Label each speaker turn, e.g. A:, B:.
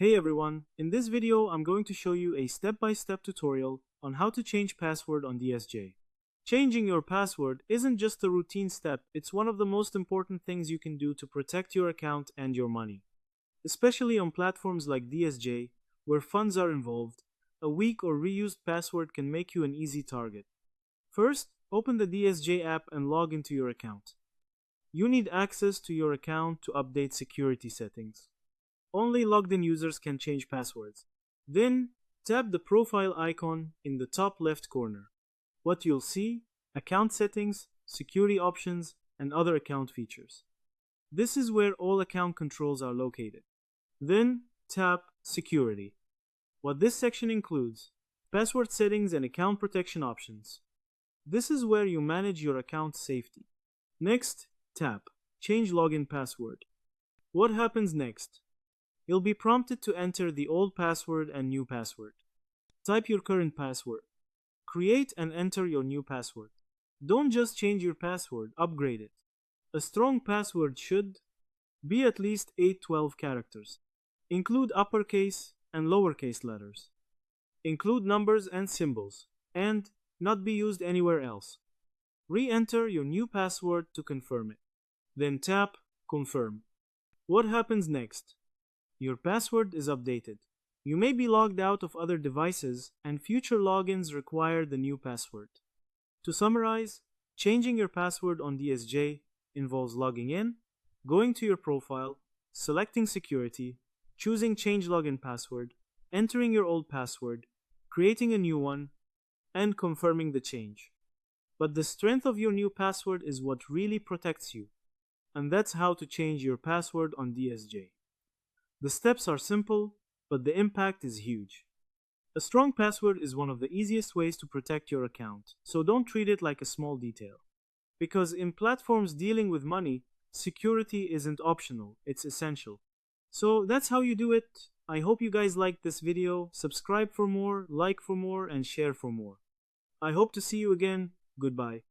A: Hey everyone, in this video I'm going to show you a step-by-step tutorial on how to change password on DSJ. Changing your password isn't just a routine step, it's one of the most important things you can do to protect your account and your money. Especially on platforms like DSJ, where funds are involved, a weak or reused password can make you an easy target. First, open the DSJ app and log into your account. You need access to your account to update security settings. Only logged-in users can change passwords. Then, tap the profile icon in the top left corner. What you'll see: account settings, security options, and other account features. This is where all account controls are located. Then, tap Security. What this section includes: password settings and account protection options. This is where you manage your account's safety. Next, tap Change Login Password. What happens next? You'll be prompted to enter the old password and new password. Type your current password. Create and enter your new password. Don't just change your password, upgrade it. A strong password should be at least 812 characters. Include uppercase and lowercase letters. Include numbers and symbols, and not be used anywhere else. Re-enter your new password to confirm it. Then tap Confirm. What happens next? Your password is updated. You may be logged out of other devices, and future logins require the new password. To summarize, changing your password on DSJ involves logging in, going to your profile, selecting security, choosing Change Login Password, entering your old password, creating a new one, and confirming the change. But the strength of your new password is what really protects you, and that's how to change your password on DSJ. The steps are simple, but the impact is huge. A strong password is one of the easiest ways to protect your account, so don't treat it like a small detail. Because in platforms dealing with money, security isn't optional, it's essential. So that's how you do it. I hope you guys liked this video. Subscribe for more, like for more, and share for more. I hope to see you again. Goodbye.